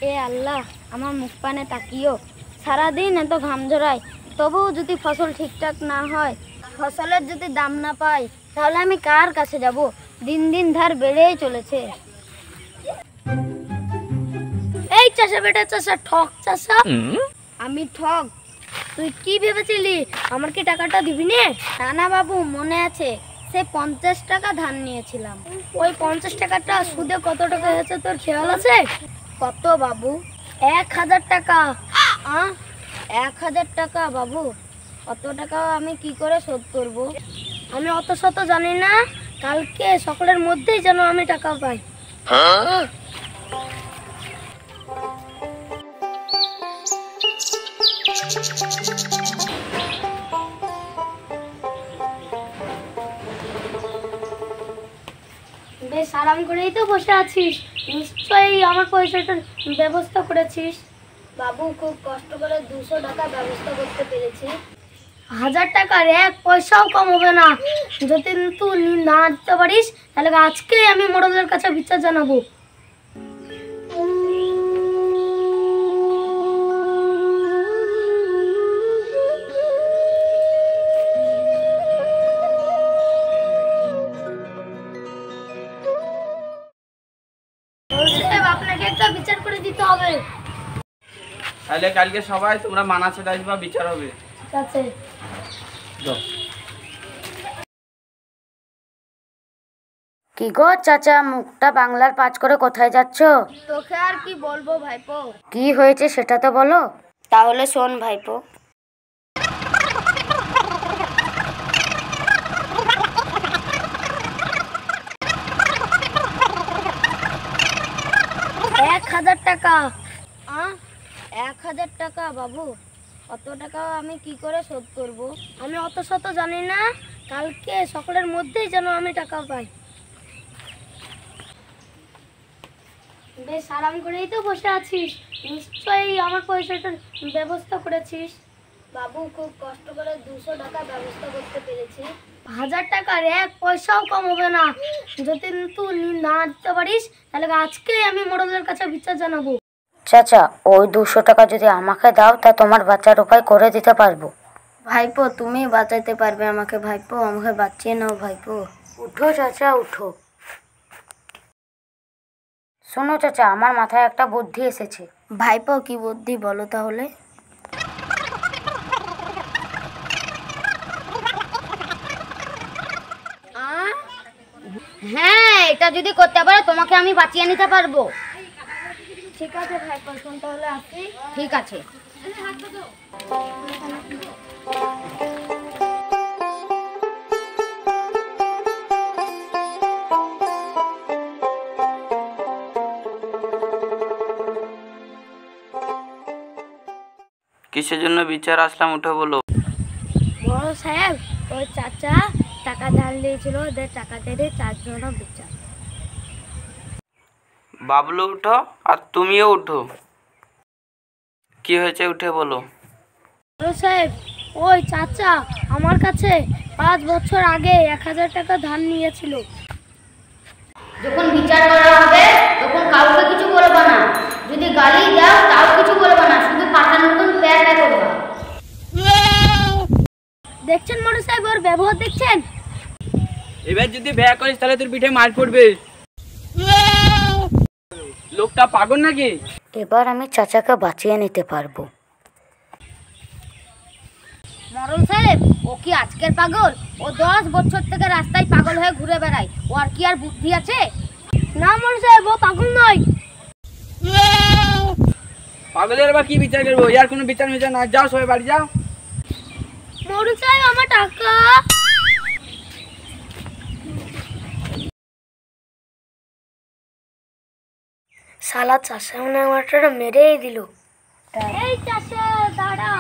এ আল্লাহ, আমার মুখ পানে তাকিও। সারাদিন এত ঘাম ঝরায়, তবুও যদি ফসল ঠিকঠাক না হয়, ফসলের যদি দাম না পাই, তাহলে আমি কার কাছে যাব? দিন দিন ধার বেড়েই চলেছে। এই চাষা বেটা চাষা, ঠক চাষা। আমি ঠক? তুই কি ভেবেছিলি আমার কি টাকাটা দিবি নে? না না বাবু, মনে আছে সে 50 টাকা ধার নিয়েছিলাম। ওই 50 টাকাটা সুদে কত টাকা হয়েছে তোর খেয়াল আছে? কত বাবু? 1000 টাকা। 1000 টাকা বাবু, অত টাকা আমি কি করে শোধ করব? আমি অত শত জানি না, কালকে সকালের মধ্যেই যেন আমি টাকা পাই। বেশ আরাম করেই তো বসে আছিস, নিশ্চয়ই আমার পয়সাটার ব্যবস্থা করেছিস। বাবু খুব কষ্ট করে 200 টাকা ব্যবস্থা করতে পেরেছি। 1000 টাকার 1 পয়সাও কম হবে না। যদি তুই না দিতে পারিস, তাহলে আজকেই আমি মোড়লের কাছে বিচার জানাবো। আপনাকে একটা বিচার করে দিতে হবে। তাহলে কালকে সবাই তোমরা মানাসে আসবা, বিচার হবে। ঠিক আছে। কি গো চাচা, মুখটা বাংলার পাঁচ করে কোথায় যাচ্ছ? তোকে আর কি বলবো ভাইপো। কি হয়েছে সেটা তো বলো। তাহলে শোন ভাইপো। এক 1000 টাকা। 1000 টাকা বাবু, অত টাকা আমি কি করে শোধ করব? আমি অত শত জানি না, কালকে সকালের মধ্যেই যেন আমি টাকা পাই। বেশ আরাম করেই তো বসে আছিস, নিশ্চয়ই আমার পয়সাটার ব্যবস্থা করেছিস। বাবু খুব কষ্ট করে 200 টাকা ব্যবস্থা করতে পেরেছি। 1000 টাকার 1 পয়সাও কম হবে না। যদি তুই না দিতে পারিস, তাহলে আজকেই আমি মোড়লের কাছে বিচার জানাবো। চাচা, ওই 200 টাকা যদি আমাকে দাও, তা তোমার বাঁচার উপায় করে দিতে পারবো। ভাইপো, তুমি বাঁচাতে পারবে আমাকে? ভাইপো, আমাকে বাঁচিয়ে নাও ভাইপো। উঠো চাচা, উঠো। শোনো চাচা, আমার মাথায় একটা বুদ্ধি এসেছে। ভাইপো, কি বুদ্ধি বলো তাহলে? হ্যাঁ, এটা যদি করতে পারো, তোমাকে আমি বাঁচিয়ে নিতে পারবো। ঠিক আছে ভাইপো, শোন তাহলে আসি। ঠিক আছে। কিসের জন্য বিচার আসলাম, উঠে বলো। বড় সাহেব, ওই চাচা টাকা ধার দিয়েছিল, ওদের টাকা দিয়ে 4 জন বিচার। বাবলু উঠো, আর তুমিও উঠো। কি হয়েছে, উঠে বলো। বড় সাহেব, ওই চাচা আমার কাছে 5 বছর আগে 1000 টাকা ধার নিয়েছিল। যখন বিচার করা হবে, তখন কাউকে কিছু বলবা না। যদি গালি দাও, তাও কিছু বলবা না, শুধু পাতার মতন প্যাটা করবা। দেখছেন বড় সাহেব, ওর ব্যবহার দেখছেন? এবার যদি ব্যয় করিস, তাহলে তোর পিঠে মার পড়বে। লোকটা পাগল নাকি? এবার আমি চাচাকে বাঁচিয়ে নিতে পারবো। মরণ সাহেব, ও কি আজকের পাগল? ও 10 বছর থেকে রাস্তায় পাগল হয়ে ঘুরে বেড়ায়। ও আর কি আর বুদ্ধি আছে? না মরণ সাহেব, ও পাগল নয়। পাগলের আবার কি বিচার করবো? ইয়ার কোনো বিচার মিচার না, যাও সবাই বাড়ি যাও। মরণ সাহেব, আমার টাকা। শালা চাষা মনে আমারটা মেরেই দিল। এই চাষা দাঁড়া,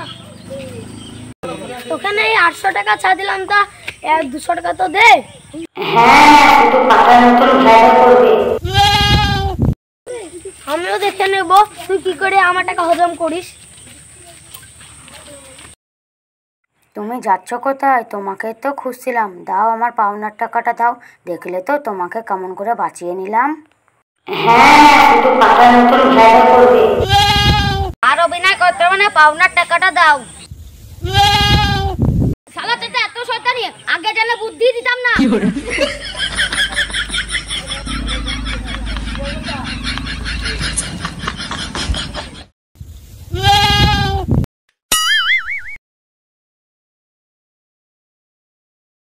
ওখানে এই 800 টাকা চা দিলাম, তা 200 টাকা তো দে। হ্যাঁ, শুধু পাতার মতন ভেড়া করবে। আমিও দেখে নেব তুই কি করে আমার টাকা হজম করিস। তুমি যাচ্ছ কোথায়? তোমাকে তো খুঁজছিলাম। দাও, আমার পাওনার টাকাটা দাও। দেখলে তো তোমাকে কেমন করে বাঁচিয়ে নিলাম। হ্যাঁ, শুধু পাটার মতন ভ্যাড়া করবে। আর অভিনয় করতে হবে না, পাওনার টাকাটা দাও। শালা, তুই তো এত শয়তানি, আগে জানলে বুদ্ধি দিতাম না।